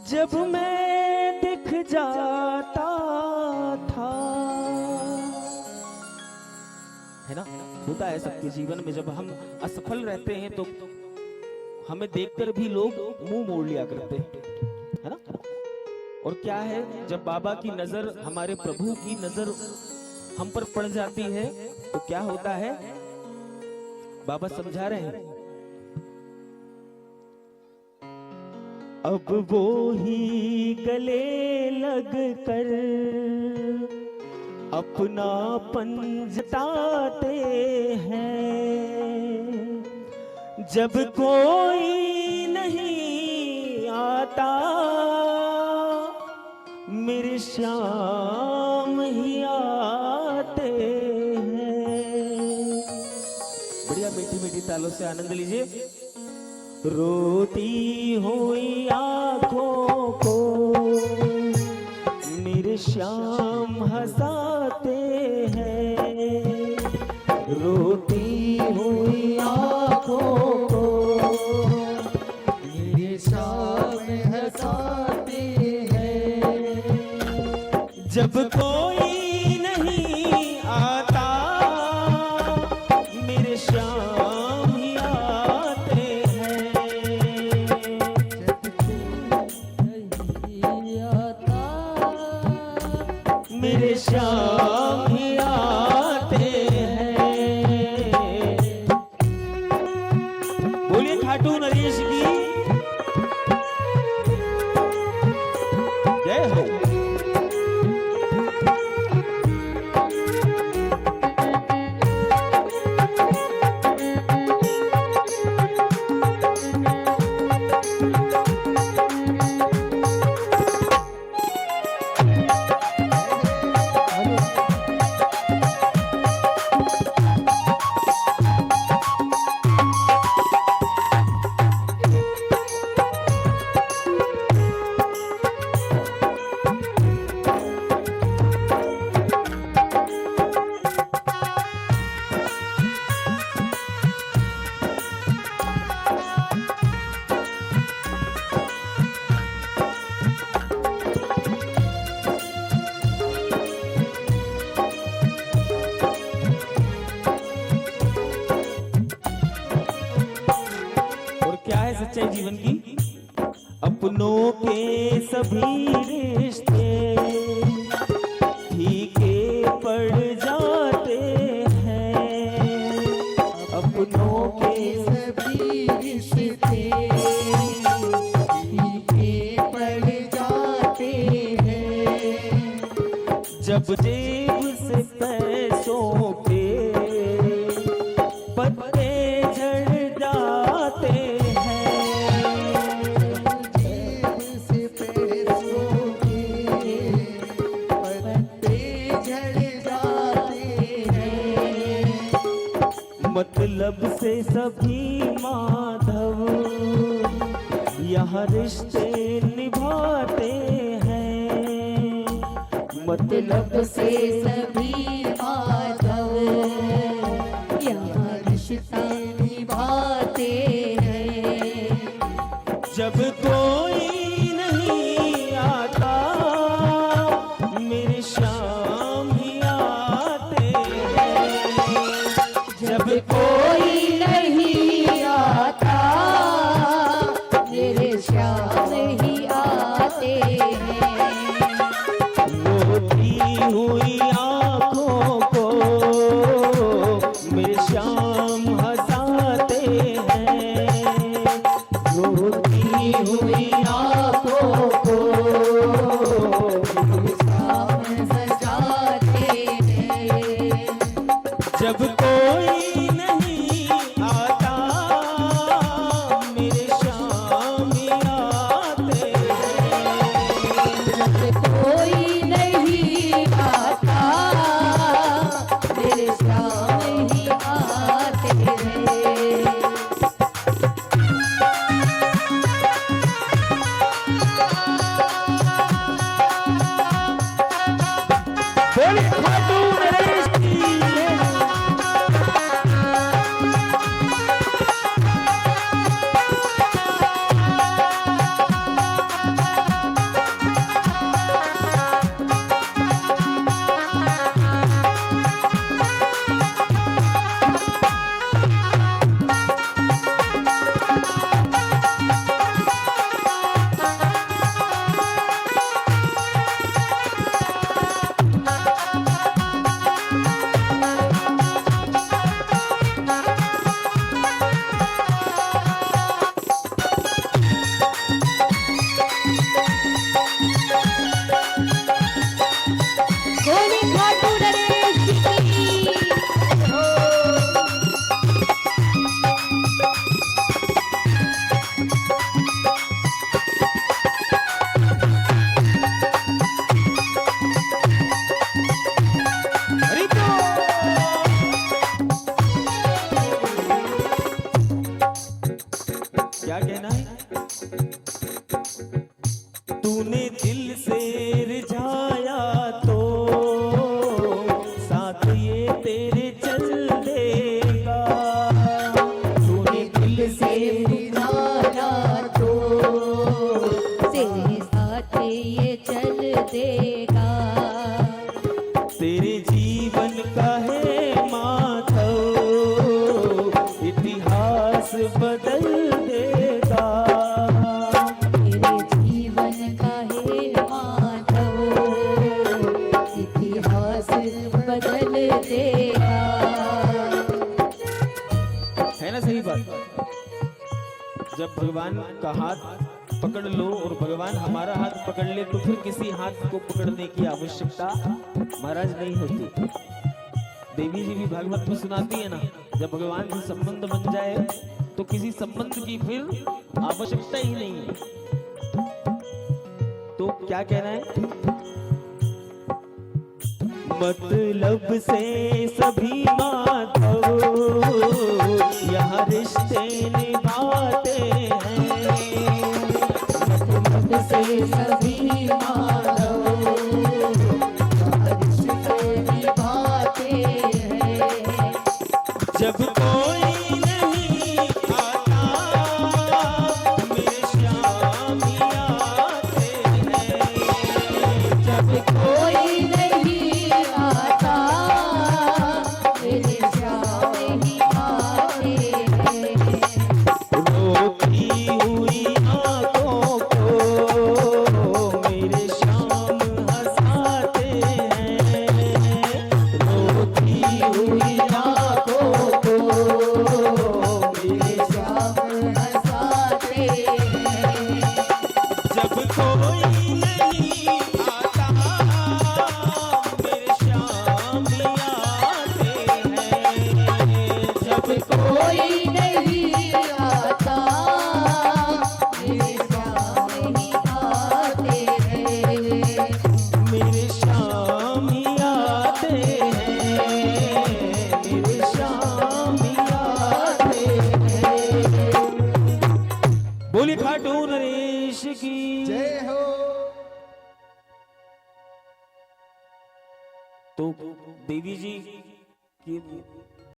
जब मैं दिख जाता था, है ना, होता है सबके जीवन में। जब हम असफल रहते हैं तो हमें देखकर भी लोग मुंह मोड़ लिया करते हैं, है ना। और क्या है, जब बाबा की नजर, हमारे प्रभु की नजर हम पर पड़ जाती है तो क्या होता है, बाबा समझा रहे हैं। अब वो ही गले लग कर अपनापन जताते हैं, जब कोई नहीं आता मेरे श्याम ही आते हैं। बढ़िया, मीठी मीठी तालों से आनंद लीजिए। रोती हुई आंखों को मेरे श्याम हंसाते हैं, रोती हुई आंखों को मेरे श्याम हंसाते हैं, जब कोई नहीं आता मेरे श्याम ही आते हैं, जब कोई नहीं आता मेरे श्याम ही आते हैं। बोलिए खाटू नरेश की जय हो। सच्चाई जीवन की, अपनों के सभी रिश्ते फीके पड़ जाते हैं, अपनों के सभी रिश्ते फीके पड़ जाते हैं, जब जेब से पैसों के पत्ते झड़ जाते हैं, मतलब से सभी माधव यहाँ रिश्ते निभाते हैं, मतलब से सभी माधव यहाँ रिश्ते निभाते हैं, जब कोई नहीं आता मेरे श्याम ही आते हैं, जब कोई नहीं आता मेरे श्याम ही आते हैं, रोती हुई आंखों को मेरे श्याम हंसाते हैं, रोती क्या कहना है? तूने दिल से रिझाया तो साथ ये तेरे चल देगा। तूने दिल से रिझाया तो तेरे साथ ये चल देगा। तेरे जीवन का है माधव, इतिहास बदल देगा। तेरे जीवन का है माधव, इतिहास बदल देगा। है ना सही बात? जब भगवान का हाथ पकड़ लो और भगवान हमारा हाथ पकड़ ले तो फिर किसी हाथ को पकड़ने की आवश्यकता महाराज नहीं होती। देवी जी भी भागवत में सुनाती है ना, जब भगवान से संबंध बन जाए तो किसी संबंध की फिर आवश्यकता ही नहीं है। तो क्या कहना है? मतलब से सभी माधव यहाँ रिश्ते निभाते हैं। मतलब से सभी माधव रिश्ते निभाते हैं। जब कोई नहीं आता मेरे श्याम आते हैं। जब कोई नहीं आता मेरे श्याम ही आते हैं। रोती हुई आंखों को मेरे श्याम हंसाते हैं। रोती हुई आंखों को मेरे श्याम हंसाते हैं। जब कोई नहीं आता मेरे श्याम आते हैं। जब कोई नहीं आता मेरे श्याम ही आते हैं। मेरे श्याम आते हैं। मेरे श्याम आते हैं। बोली खाटू नरेश की जय हो। तो देवी जी की